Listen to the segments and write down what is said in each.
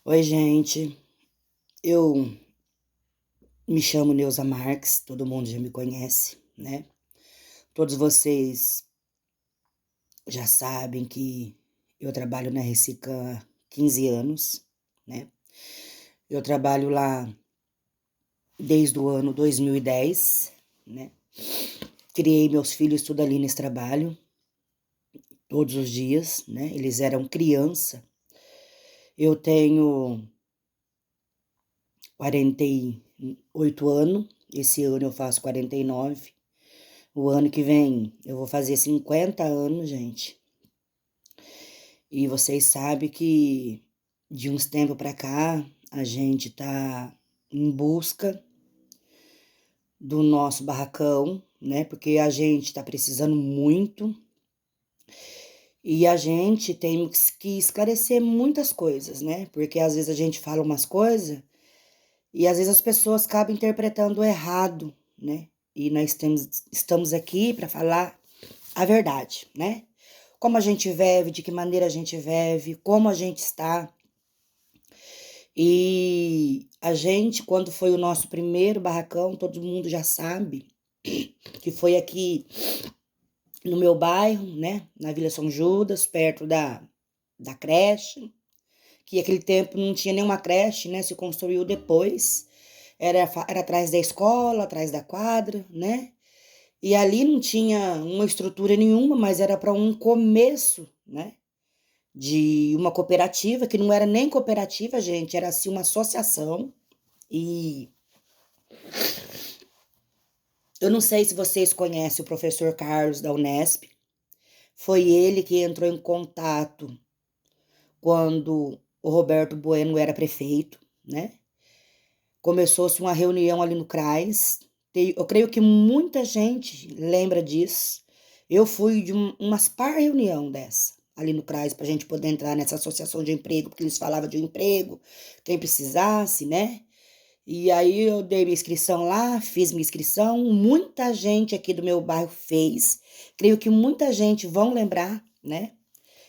Oi, gente. Eu me chamo Neuza Marques, todo mundo já me conhece, né? Todos vocês já sabem que eu trabalho na Recican há 15 anos, né? Eu trabalho lá desde o ano 2010, né? Criei meus filhos tudo ali nesse trabalho, todos os dias, né? Eles eram criança. Eu tenho 48 anos, esse ano eu faço 49. O ano que vem eu vou fazer 50 anos, gente. E vocês sabem que de uns tempos pra cá a gente tá em busca do nosso barracão, né? Porque a gente tá precisando muito e a gente tem que esclarecer muitas coisas, né? Porque às vezes a gente fala umas coisas e às vezes as pessoas acabam interpretando errado, né? E nós estamos aqui para falar a verdade, né? Como a gente vive, de que maneira a gente vive, como a gente está. E a gente, quando foi o nosso primeiro barracão, todo mundo já sabe que foi aqui no meu bairro, né? Na Vila São Judas, perto da creche, que aquele tempo não tinha nenhuma creche, né? Se construiu depois. Era atrás da escola, atrás da quadra, né? E ali não tinha uma estrutura nenhuma, mas era para um começo, né? De uma cooperativa, que não era nem cooperativa, gente, era assim uma associação. E eu não sei se vocês conhecem o professor Carlos da Unesp. Foi ele que entrou em contato quando o Roberto Bueno era prefeito, né? Começou-se uma reunião ali no CRAS. Eu creio que muita gente lembra disso. Eu fui de umas par reunião dessa, ali no CRAS, para a gente poder entrar nessa associação de emprego, porque eles falavam de um emprego, quem precisasse, né? E aí eu dei minha inscrição lá, fiz minha inscrição, muita gente aqui do meu bairro fez. Creio que muita gente vão lembrar, né?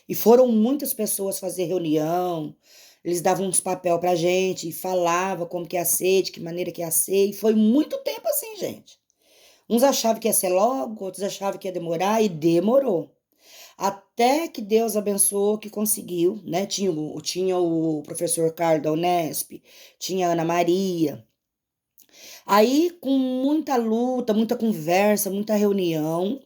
E foram muitas pessoas fazer reunião, eles davam uns papel pra gente e falava como que ia ser, de que maneira que ia ser, e foi muito tempo assim, gente. Uns achavam que ia ser logo, outros achavam que ia demorar, e demorou. Até que Deus abençoou que conseguiu, né? Tinha o professor Carlos da Unesp, tinha a Ana Maria. Aí, com muita luta, muita conversa, muita reunião,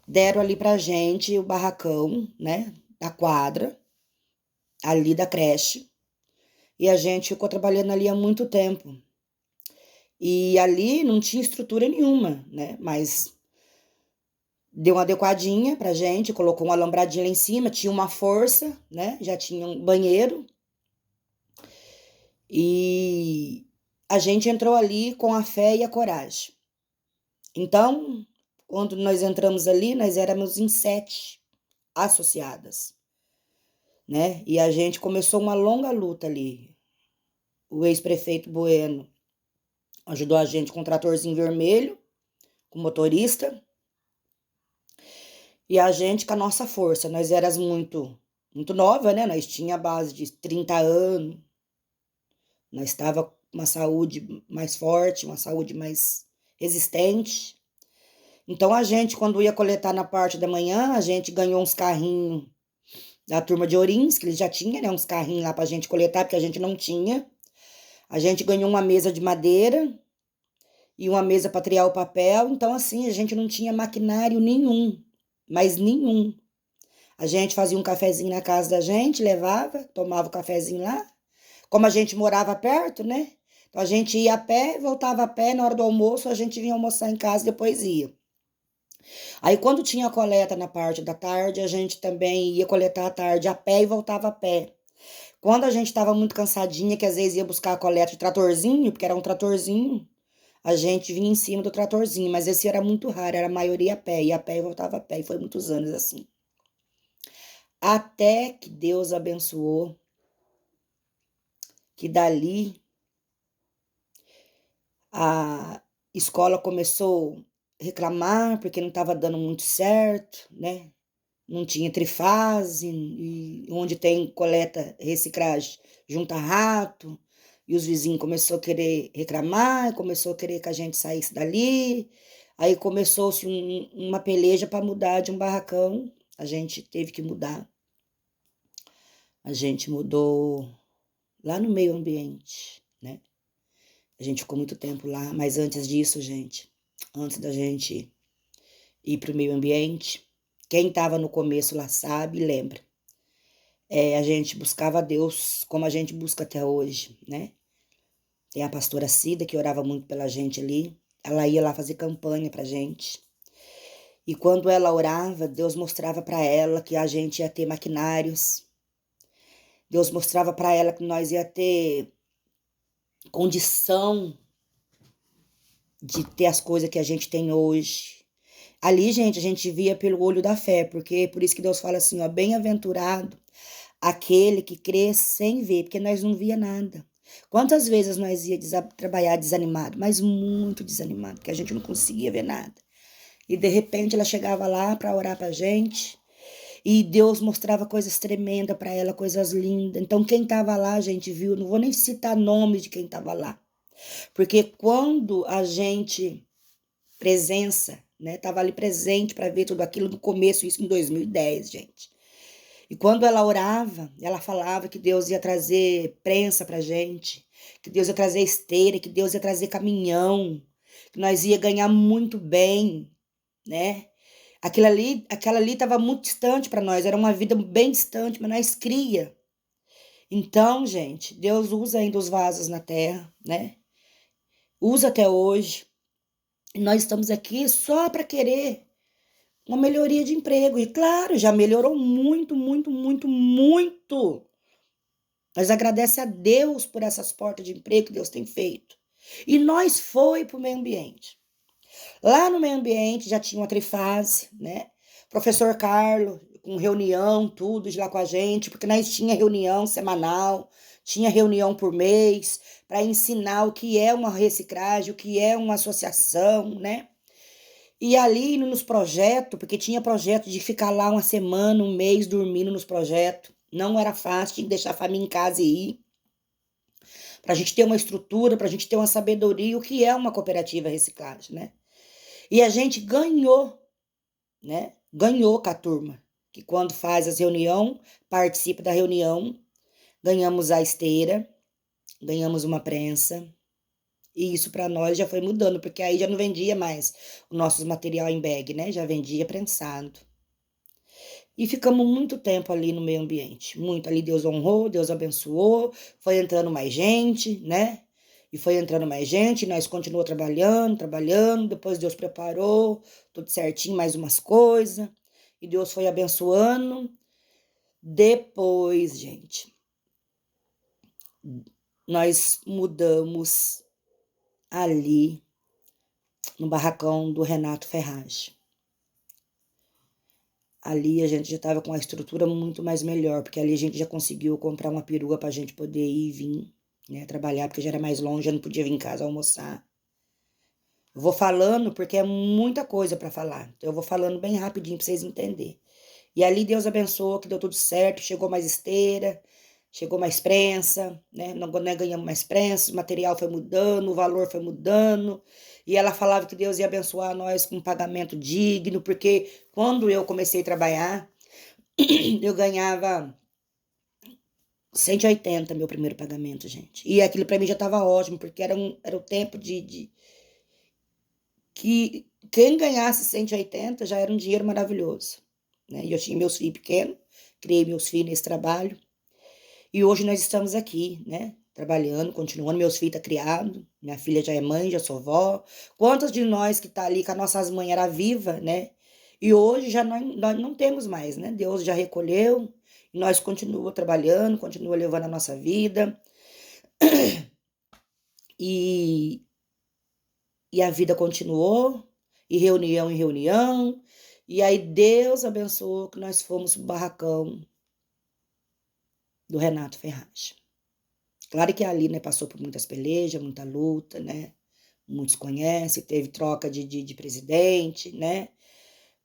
deram ali pra gente o barracão, né, da quadra, ali da creche, e a gente ficou trabalhando ali há muito tempo. E ali não tinha estrutura nenhuma, né, mas deu uma adequadinha pra gente, colocou uma alambradinha lá em cima, tinha uma força, né, já tinha um banheiro, e a gente entrou ali com a fé e a coragem. Então, quando nós entramos ali, nós éramos em 7 associadas, né? E a gente começou uma longa luta ali. O ex-prefeito Bueno ajudou a gente com um tratorzinho vermelho, com motorista, e a gente com a nossa força. Nós éramos muito nova, né? Nós tinha a base de 30 anos, nós estava com uma saúde mais forte, uma saúde mais resistente. Então a gente, quando ia coletar na parte da manhã, a gente ganhou uns carrinhos da turma de Orins, que eles já tinham, né, uns carrinhos lá pra gente coletar, porque a gente não tinha. A gente ganhou uma mesa de madeira e uma mesa para triar o papel, então assim, a gente não tinha maquinário nenhum, mas nenhum. A gente fazia um cafezinho na casa da gente, levava, tomava o cafezinho lá. Como a gente morava perto, né? Então a gente ia a pé, voltava a pé, na hora do almoço a gente vinha almoçar em casa e depois ia. Aí quando tinha coleta na parte da tarde, a gente também ia coletar à tarde a pé e voltava a pé. Quando a gente estava muito cansadinha, que às vezes ia buscar a coleta de tratorzinho, porque era um tratorzinho, a gente vinha em cima do tratorzinho, mas esse era muito raro, era a maioria a pé, ia a pé e voltava a pé, e foi muitos anos assim. Até que Deus abençoou, que dali a escola começou a reclamar, porque não estava dando muito certo, né? não tinha trifase, e onde tem coleta, reciclagem, junta rato, e os vizinhos começaram a querer reclamar, começou a querer que a gente saísse dali, aí começou-se uma peleja para mudar de um barracão, a gente teve que mudar, a gente mudou lá no meio ambiente, né? A gente ficou muito tempo lá, mas antes disso, gente, antes da gente ir para o meio ambiente, quem estava no começo lá sabe e lembra. A gente buscava Deus como a gente busca até hoje, né? Tem a pastora Cida, que orava muito pela gente ali. Ela ia lá fazer campanha pra gente. E quando ela orava, Deus mostrava para ela que a gente ia ter maquinários. Deus mostrava para ela que nós ia ter condição de ter as coisas que a gente tem hoje. Ali, gente, a gente via pelo olho da fé, porque por isso que Deus fala assim, ó, bem-aventurado aquele que crê sem ver, porque nós não via nada. Quantas vezes nós ia trabalhar desanimado, mas muito desanimado, porque a gente não conseguia ver nada. E de repente ela chegava lá para orar pra gente, e Deus mostrava coisas tremendas para ela, coisas lindas. Então quem estava lá, a gente viu, não vou nem citar nome de quem estava lá. Porque quando a gente presença, né, tava ali presente para ver tudo aquilo no começo, isso em 2010, gente. E quando ela orava, ela falava que Deus ia trazer prensa pra gente, que Deus ia trazer esteira, que Deus ia trazer caminhão, que nós ia ganhar muito bem, né? Aquela ali estava muito distante para nós, era uma vida bem distante, mas nós cria. Então, gente, Deus usa ainda os vasos na terra, né? Usa até hoje. E nós estamos aqui só para querer uma melhoria de emprego. E claro, já melhorou muito, muito, muito, muito. Nós agradecemos a Deus por essas portas de emprego que Deus tem feito. E nós foi para o meio ambiente. Lá no meio ambiente já tinha uma trifase, né? Professor Carlos, com reunião, tudo de lá com a gente, porque nós tinha reunião semanal, tinha reunião por mês, para ensinar o que é uma reciclagem, o que é uma associação, né? E ali nos projetos, porque tinha projeto de ficar lá uma semana, um mês dormindo nos projetos. Não era fácil, tinha que deixar a família em casa e ir. Para a gente ter uma estrutura, para a gente ter uma sabedoria, o que é uma cooperativa reciclagem, né? E a gente ganhou, né? Ganhou com a turma, que quando faz as reuniões, participa da reunião, ganhamos a esteira, ganhamos uma prensa, e isso para nós já foi mudando, porque aí já não vendia mais o nosso material em bag, né? Já vendia prensado. E ficamos muito tempo ali no meio ambiente, muito ali Deus honrou, Deus abençoou, foi entrando mais gente, né? E foi entrando mais gente, nós continuamos trabalhando, trabalhando, depois Deus preparou tudo certinho, mais umas coisas, e Deus foi abençoando. Depois, gente, nós mudamos ali no barracão do Renato Ferragem. Ali a gente já estava com a estrutura muito mais melhor, porque ali a gente já conseguiu comprar uma perua para a gente poder ir e vir, né, trabalhar, porque já era mais longe, já não podia vir em casa almoçar. Eu vou falando porque é muita coisa para falar, então eu vou falando bem rapidinho para vocês entenderem. E ali Deus abençoou, que deu tudo certo, chegou mais esteira, chegou mais prensa, né? Nós ganhamos mais prensa, o material foi mudando, o valor foi mudando. E ela falava que Deus ia abençoar nós com um pagamento digno, porque quando eu comecei a trabalhar, eu ganhava 180 meu primeiro pagamento, gente. E aquilo para mim já estava ótimo, porque era o tempo que quem ganhasse 180 já era um dinheiro maravilhoso, né? E eu tinha meus filhos pequenos, criei meus filhos nesse trabalho. E hoje nós estamos aqui, né? Trabalhando, continuando. Meus filhos estão criados. Minha filha já é mãe, já sou vó. Quantas de nós que tá ali com as nossas mães era viva, né? E hoje já nós não temos mais, né? Deus já recolheu. E nós continuamos trabalhando, continuamos levando a nossa vida. E, e a vida continuou. E reunião em reunião. E aí Deus abençoou que nós fomos pro barracão do Renato Ferragem. Claro que ali, né, passou por muitas pelejas, muita luta, né? Muitos conhecem, teve troca de presidente, né?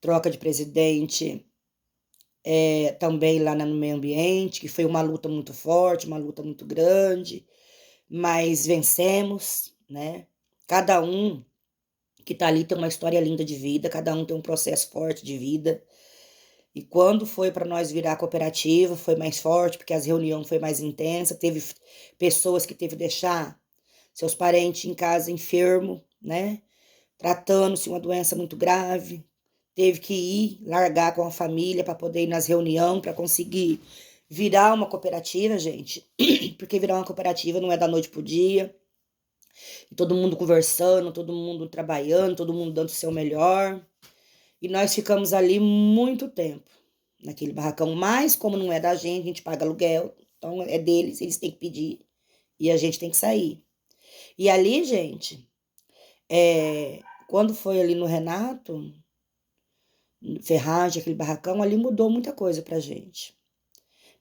Troca de presidente também lá no meio ambiente, que foi uma luta muito forte, uma luta muito grande, mas vencemos, né? Cada um que está ali tem uma história linda de vida, cada um tem um processo forte de vida. E quando foi para nós virar a cooperativa, foi mais forte, porque as reuniões foi mais intensa, teve pessoas que teve que deixar seus parentes em casa enfermo, né? Tratando-se uma doença muito grave, teve que ir largar com a família para poder ir nas reuniões, para conseguir virar uma cooperativa, gente. Porque virar uma cooperativa não é da noite pro dia. E todo mundo conversando, todo mundo trabalhando, todo mundo dando o seu melhor. E nós ficamos ali muito tempo, naquele barracão. Mas, como não é da gente, a gente paga aluguel. Então, é deles, eles têm que pedir. E a gente tem que sair. E ali, gente, quando foi ali no Renato, Ferragem, aquele barracão, ali mudou muita coisa pra gente.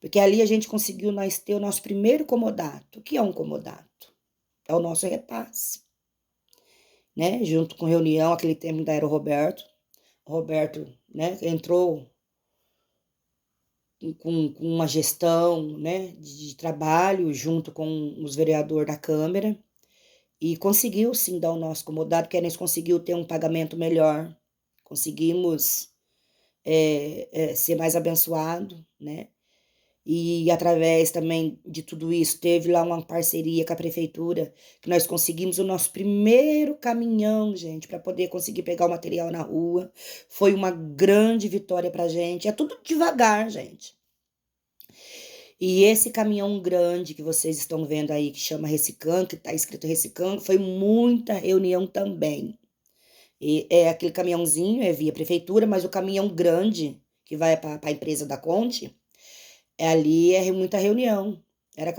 Porque ali a gente conseguiu nós ter o nosso primeiro comodato. O que é um comodato? É o nosso repasse, né? Junto com reunião, aquele tempo ainda era o Roberto. O Roberto, né, entrou com uma gestão, né, de trabalho junto com os vereadores da Câmara e conseguiu sim dar o nosso comodato, porque a gente conseguiu ter um pagamento melhor, conseguimos ser mais abençoado, né? E através também de tudo isso, teve lá uma parceria com a prefeitura, que nós conseguimos o nosso primeiro caminhão, gente, para poder conseguir pegar o material na rua. Foi uma grande vitória pra gente. É tudo devagar, gente. E esse caminhão grande que vocês estão vendo aí, que chama Recicando, que está escrito Recicando, foi muita reunião também. E é aquele caminhãozinho, é via prefeitura, mas o caminhão grande, que vai para a empresa da Conte, ali é muita reunião. Era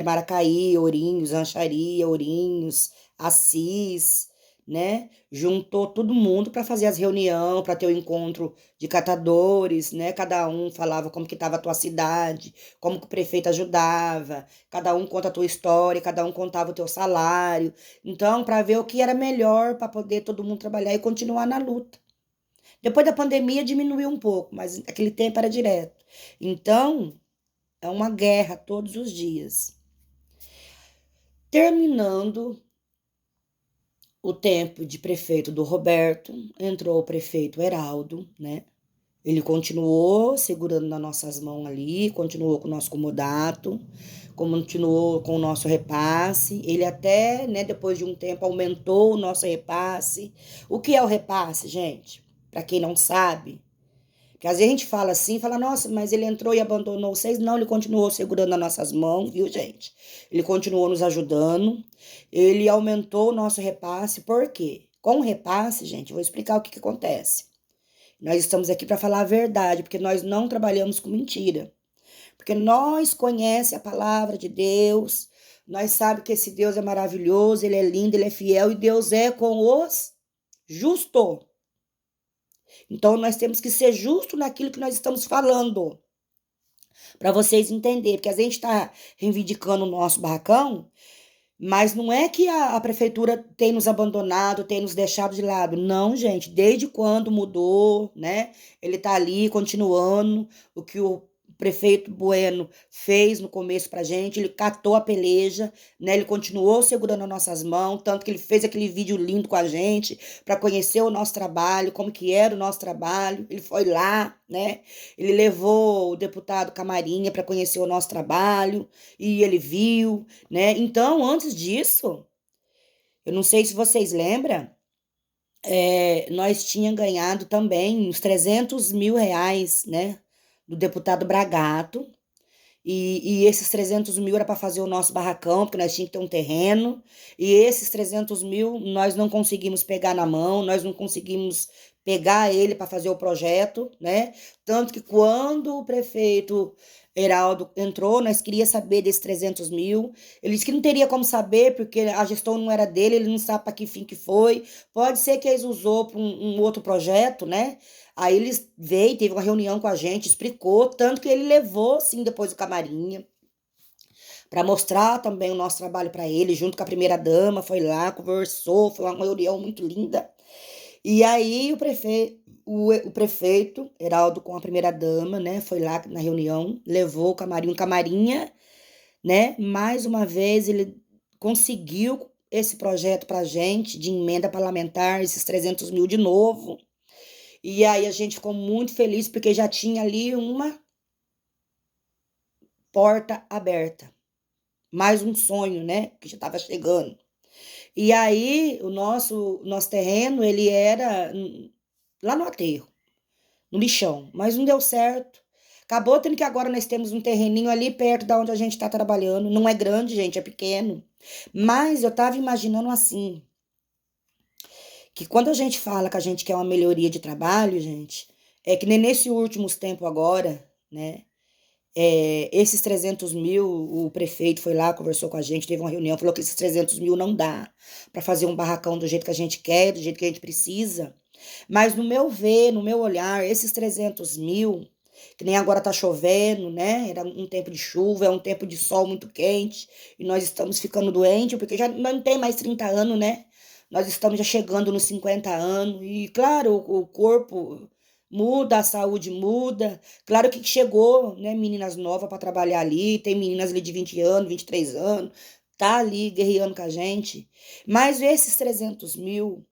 Maracaí, Ourinhos, Rancharia, Ourinhos, Assis, né? Juntou todo mundo para fazer as reuniões, para ter o encontro de catadores, né? Cada um falava como que estava a tua cidade, como que o prefeito ajudava, cada um conta a tua história, cada um contava o teu salário. Então, para ver o que era melhor para poder todo mundo trabalhar e continuar na luta. Depois da pandemia diminuiu um pouco, mas aquele tempo era direto. Então, é uma guerra todos os dias. Terminando o tempo de prefeito do Roberto, entrou o prefeito Heraldo, né? Ele continuou segurando nas nossas mãos ali, continuou com o nosso comodato, continuou com o nosso repasse. Ele até, né, depois de um tempo, aumentou o nosso repasse. O que é o repasse, gente? Para quem não sabe, porque às vezes a gente fala assim, fala, nossa, mas ele entrou e abandonou vocês. Não, ele continuou segurando as nossas mãos, viu, gente? Ele continuou nos ajudando. Ele aumentou o nosso repasse. Por quê? Com o repasse, gente, eu vou explicar o que, que acontece. Nós estamos aqui para falar a verdade, porque nós não trabalhamos com mentira. Porque nós conhecemos a palavra de Deus, nós sabemos que esse Deus é maravilhoso, ele é lindo, ele é fiel, e Deus é com os justos. Então, nós temos que ser justo naquilo que nós estamos falando. Para vocês entenderem, porque a gente está reivindicando o nosso barracão, mas não é que a prefeitura tem nos abandonado, tem nos deixado de lado. Não, gente, desde quando mudou, né? Ele está ali continuando o que o prefeito Bueno fez no começo pra gente, ele catou a peleja, né? Ele continuou segurando as nossas mãos, tanto que ele fez aquele vídeo lindo com a gente para conhecer o nosso trabalho, como que era o nosso trabalho. Ele foi lá, né? Ele levou o deputado Camarinha para conhecer o nosso trabalho e ele viu, né? Então, antes disso, eu não sei se vocês lembram, nós tínhamos ganhado também uns 300 mil reais, né? Do deputado Bragato. E esses 300 mil era para fazer o nosso barracão, porque nós tínhamos que ter um terreno. E esses 300 mil nós não conseguimos pegar na mão, nós não conseguimos pegar ele para fazer o projeto, né? Tanto que quando o prefeito Heraldo entrou, nós queríamos saber desses 300 mil. Ele disse que não teria como saber, porque a gestão não era dele, ele não sabe para que fim que foi. Pode ser que eles usou para um outro projeto, né? Aí eles veio, teve uma reunião com a gente, explicou, tanto que ele levou, sim, depois o Camarinha, para mostrar também o nosso trabalho para ele, junto com a primeira-dama, foi lá, conversou, foi uma reunião muito linda. E aí o prefeito Heraldo com a primeira-dama, né, foi lá na reunião, levou o camarim, camarinha, né, mais uma vez ele conseguiu esse projeto pra gente de emenda parlamentar, esses 300 mil de novo. E aí a gente ficou muito feliz porque já tinha ali uma porta aberta. Mais um sonho, né, que já estava chegando. E aí o nosso terreno, ele era lá no aterro, no lixão, mas não deu certo. Acabou tendo que agora nós temos um terreninho ali perto da onde a gente está trabalhando. Não é grande, gente, é pequeno. Mas eu estava imaginando assim, que quando a gente fala que a gente quer uma melhoria de trabalho, gente, é que nem nesse últimos tempo agora, né? Esses 300 mil, o prefeito foi lá, conversou com a gente, teve uma reunião, falou que esses 300 mil não dá para fazer um barracão do jeito que a gente quer, do jeito que a gente precisa. Mas no meu ver, no meu olhar, esses 300 mil, que nem agora tá chovendo, né? Era um tempo de chuva, é um tempo de sol muito quente, e nós estamos ficando doentes, porque já não tem mais 30 anos, né? Nós estamos já chegando nos 50 anos, e claro, o corpo muda, a saúde muda. Claro que chegou, né, meninas novas para trabalhar ali, tem meninas ali de 20 anos, 23 anos, tá ali guerreando com a gente. Mas esses 300 mil